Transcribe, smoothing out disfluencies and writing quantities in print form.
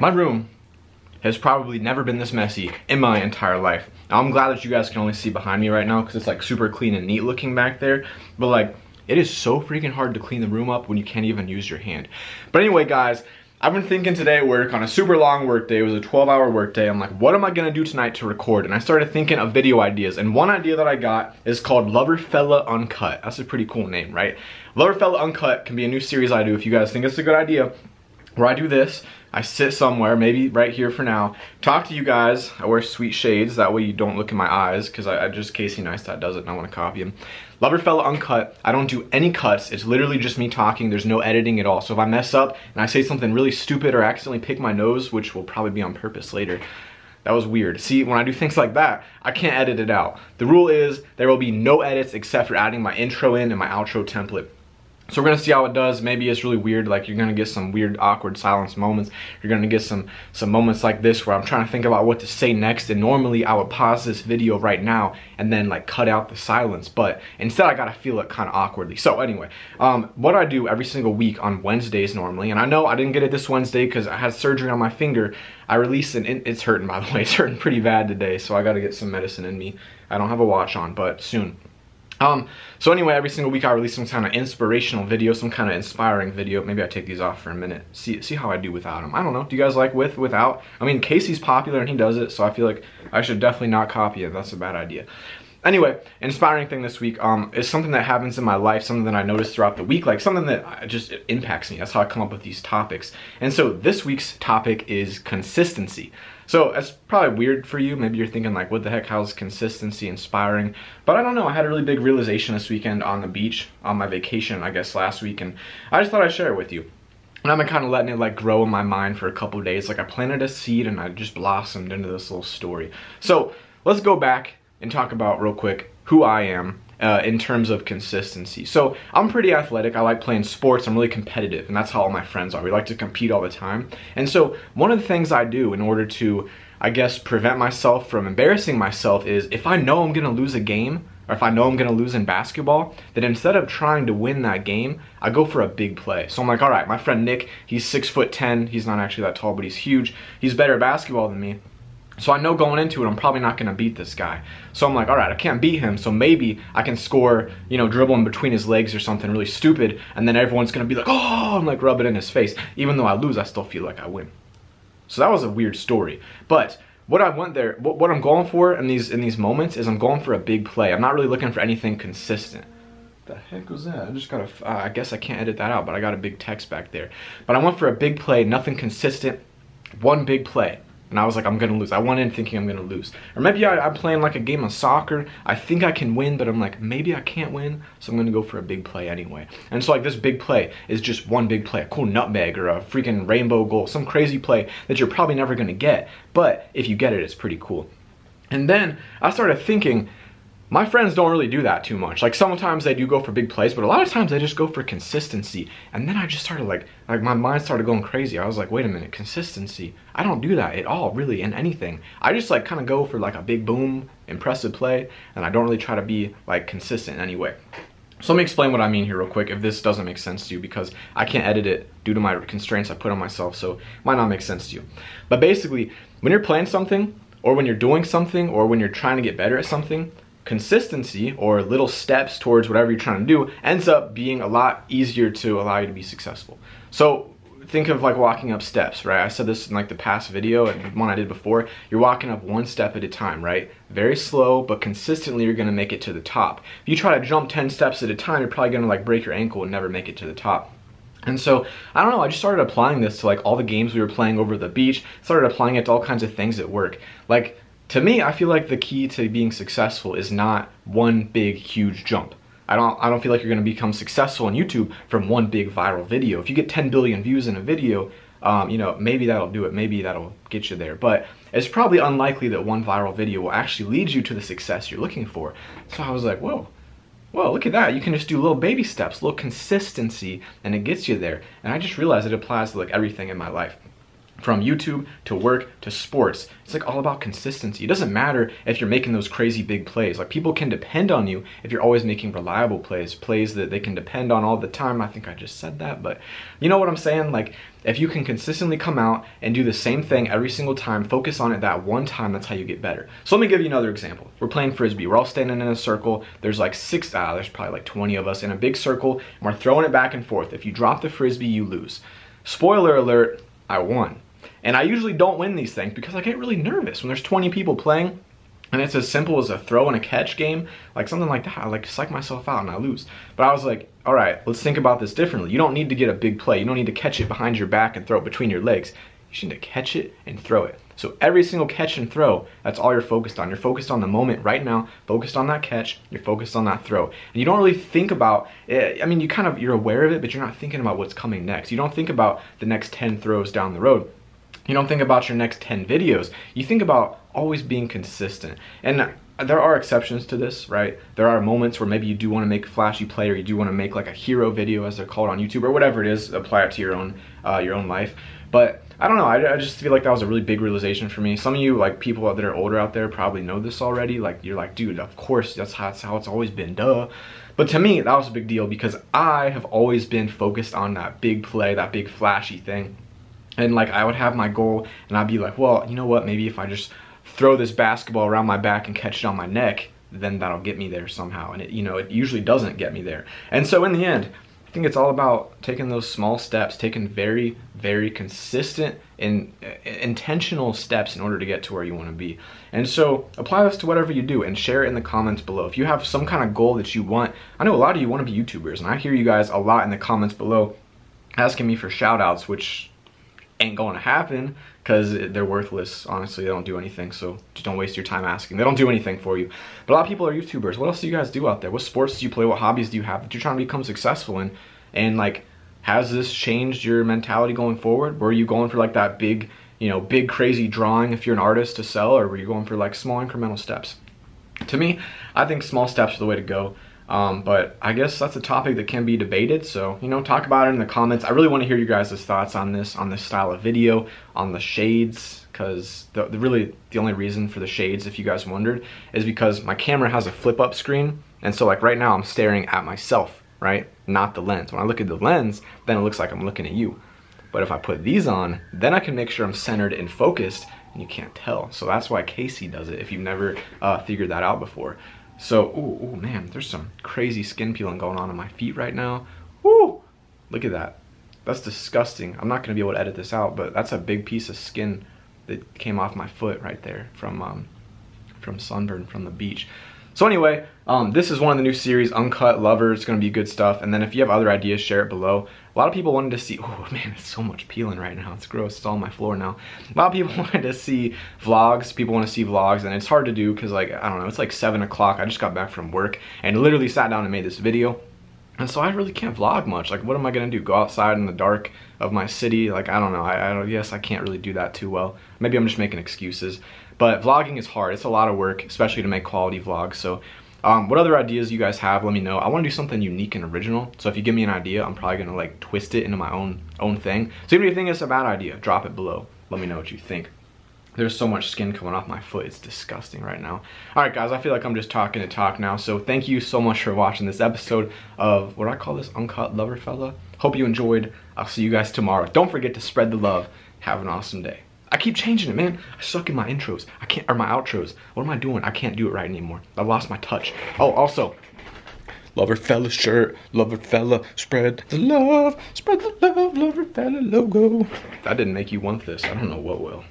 My room has probably never been this messy in my entire life. Now, I'm glad that you guys can only see behind me right now because it's like super clean and neat looking back there. But like, it is so freaking hard to clean the room up when you can't even use your hand. But anyway, guys, I've been thinking today at work on a super long work day. It was a 12-hour work day. I'm like, what am I gonna do tonight to record? And I started thinking of video ideas. And one idea that I got is called Loverfella Uncut. That's a pretty cool name, right? Loverfella Uncut can be a new series I do if you guys think it's a good idea. Where I do this, I sit somewhere, maybe right here for now, talk to you guys. I wear sweet shades, that way you don't look in my eyes, because I just Casey Neistat does it and I want to copy him. Loverfella Uncut, I don't do any cuts, it's literally just me talking, there's no editing at all. So if I mess up and I say something really stupid or accidentally pick my nose, which will probably be on purpose later, that was weird. See, when I do things like that, I can't edit it out. The rule is there will be no edits except for adding my intro in and my outro template. So we're gonna see how it does. Maybe it's really weird, like you're gonna get some weird, awkward silence moments. You're gonna get some moments like this where I'm trying to think about what to say next, and normally I would pause this video right now and then like cut out the silence, but instead I gotta feel it kind of awkwardly. So anyway, what I do every single week on Wednesdays normally, and I know I didn't get it this Wednesday because I had surgery on my finger. I released it's hurting, by the way. It's hurting pretty bad today, so I gotta get some medicine in me. I don't have a watch on, but soon. So anyway, every single week I release some kind of inspirational video, some kind of inspiring video. Maybe I take these off for a minute, see how I do without them. I don't know, do you guys like without? I mean, Casey's popular and he does it, so I feel like I should definitely not copy it. That's a bad idea. Anyway, inspiring thing this week is something that happens in my life, something that I noticed throughout the week, like something that just impacts me. That's how I come up with these topics. And so this week's topic is consistency. So that's probably weird for you. Maybe you're thinking like, what the heck, how's consistency inspiring? But I don't know, I had a really big realization this weekend on the beach, on my vacation, I guess last week, and I just thought I'd share it with you. And I've been kind of letting it like grow in my mind for a couple of days. Like I planted a seed and I just blossomed into this little story. So let's go back and talk about real quick who I am in terms of consistency. So I'm pretty athletic. I like playing sports. I'm really competitive, and that's how all my friends are. We like to compete all the time. And so one of the things I do in order to, I guess, prevent myself from embarrassing myself is if I know I'm gonna lose a game, or if I know I'm gonna lose in basketball, then instead of trying to win that game, I go for a big play. So I'm like, all right, my friend Nick, he's 6'10", he's not actually that tall, but he's huge. He's better at basketball than me. So I know going into it, I'm probably not gonna beat this guy. So I'm like, all right, I can't beat him, so maybe I can score, you know, dribble in between his legs or something really stupid, and then everyone's gonna be like, oh, and like rub it in his face. Even though I lose, I still feel like I win. So that was a weird story. But what I went there, what I'm going for in these moments is I'm going for a big play. I'm not really looking for anything consistent. The heck was that? I just got I guess I can't edit that out, but I got a big text back there. But I went for a big play, nothing consistent, one big play. And I was like, I'm gonna lose. I went in thinking I'm gonna lose. Or maybe I'm playing like a game of soccer. I think I can win, but I'm like, maybe I can't win, so I'm gonna go for a big play anyway. And so like this big play is just one big play, a cool nutmeg or a freaking rainbow goal, some crazy play that you're probably never gonna get. But if you get it, it's pretty cool. And then I started thinking, my friends don't really do that too much. Like sometimes they do go for big plays, but a lot of times they just go for consistency. And then I just started like my mind started going crazy. I was like, wait a minute, consistency. I don't do that at all, really, in anything. I just like kind of go for like a big boom, impressive play, and I don't really try to be like consistent anyway. So let me explain what I mean here real quick if this doesn't make sense to you, because I can't edit it due to my constraints I put on myself, so it might not make sense to you. But basically, when you're playing something, or when you're doing something, or when you're trying to get better at something, consistency or little steps towards whatever you're trying to do ends up being a lot easier to allow you to be successful. So think of like walking up steps, right? I said this in like the past video and one I did before. You're walking up one step at a time, right? Very slow, but consistently you're gonna make it to the top. If you try to jump 10 steps at a time, you're probably gonna like break your ankle and never make it to the top. And so, I don't know, I just started applying this to like all the games we were playing over the beach, started applying it to all kinds of things at work. Like, to me, I feel like the key to being successful is not one big, huge jump. I don't feel like you're gonna become successful on YouTube from one big viral video. If you get 10 billion views in a video, you know, maybe that'll do it, maybe that'll get you there. But it's probably unlikely that one viral video will actually lead you to the success you're looking for. So I was like, whoa, look at that. You can just do little baby steps, little consistency, and it gets you there. And I just realized it applies to like everything in my life. From YouTube to work to sports, it's like all about consistency. It doesn't matter if you're making those crazy big plays. Like, people can depend on you if you're always making reliable plays, plays that they can depend on all the time. I think I just said that, but you know what I'm saying? Like, if you can consistently come out and do the same thing every single time, focus on it that one time, that's how you get better. So let me give you another example. We're playing Frisbee. We're all standing in a circle. There's like there's probably like 20 of us in a big circle, and we're throwing it back and forth. If you drop the Frisbee, you lose. Spoiler alert, I won. And I usually don't win these things because I get really nervous when there's 20 people playing and it's as simple as a throw and a catch game, like something like that. I like psych myself out and I lose. But I was like, all right, let's think about this differently. You don't need to get a big play. You don't need to catch it behind your back and throw it between your legs. You just need to catch it and throw it. So every single catch and throw, that's all you're focused on. You're focused on the moment right now, focused on that catch, you're focused on that throw. And you don't really think about, I mean, you're aware of it, but you're not thinking about what's coming next. You don't think about the next 10 throws down the road. You don't think about your next 10 videos. You think about always being consistent. And there are exceptions to this, right? There are moments where maybe you do want to make a flashy play, or you do want to make like a hero video, as they're called on YouTube, or whatever it is. Apply it to your own life. But I don't know, I just feel like that was a really big realization for me. Some of you, like people that are older out there, probably know this already. Like, you're like, dude, of course, that's how it's always been, duh. But to me, that was a big deal because I have always been focused on that big play, that big flashy thing. And like, I would have my goal and I'd be like, well, you know what, maybe if I just throw this basketball around my back and catch it on my neck, then that'll get me there somehow. And it, you know, it usually doesn't get me there. And so in the end, I think it's all about taking those small steps, taking very, very consistent and intentional steps in order to get to where you want to be. And so apply this to whatever you do and share it in the comments below. If you have some kind of goal that you want, I know a lot of you want to be YouTubers, and I hear you guys a lot in the comments below asking me for shout outs, which ain't going to happen because they're worthless. Honestly, they don't do anything, so just don't waste your time asking. They don't do anything for you. But a lot of people are YouTubers. What else do you guys do out there? What sports do you play? What hobbies do you have that you're trying to become successful in? And like, has this changed your mentality going forward? Were you going for like that big, you know, big crazy drawing if you're an artist to sell, or were you going for like small incremental steps? To me, I think small steps are the way to go. But I guess that's a topic that can be debated, so, you know, talk about it in the comments. I really want to hear you guys' thoughts on this style of video, on the shades, because really the only reason for the shades, if you guys wondered, is because my camera has a flip-up screen, and so like right now I'm staring at myself, right? Not the lens. When I look at the lens, then it looks like I'm looking at you. But if I put these on, then I can make sure I'm centered and focused, and you can't tell. So that's why Casey does it, if you've never figured that out before. So, oh man, there's some crazy skin peeling going on my feet right now. Woo! Look at that. That's disgusting. I'm not gonna be able to edit this out, but that's a big piece of skin that came off my foot right there from sunburn from the beach. So anyway, this is one of the new series, Uncut, Lover. It's gonna be good stuff. And then if you have other ideas, share it below. A lot of people wanted to see, oh man, it's so much peeling right now. It's gross, it's all on my floor now. A lot of people wanted to see vlogs. People want to see vlogs, and it's hard to do because, like, I don't know, it's like 7 o'clock. I just got back from work and literally sat down and made this video. And so I really can't vlog much. Like, what am I gonna do? Go outside in the dark of my city? Like, I don't know. I guess I can't really do that too well. Maybe I'm just making excuses. But vlogging is hard. It's a lot of work, especially to make quality vlogs. So what other ideas you guys have, let me know. I want to do something unique and original. So if you give me an idea, I'm probably gonna like twist it into my own thing. So even if you think it's a bad idea, drop it below. Let me know what you think. There's so much skin coming off my foot. It's disgusting right now. All right, guys, I feel like I'm just talking to talk now. So thank you so much for watching this episode of, what do I call this? Uncut Loverfella. Hope you enjoyed. I'll see you guys tomorrow. Don't forget to spread the love. Have an awesome day. I keep changing it, man. I suck in my intros. I can't, or my outros. What am I doing? I can't do it right anymore. I lost my touch. Oh, also, Loverfella shirt, Loverfella, spread the love, Loverfella logo. If that didn't make you want this, I don't know what will.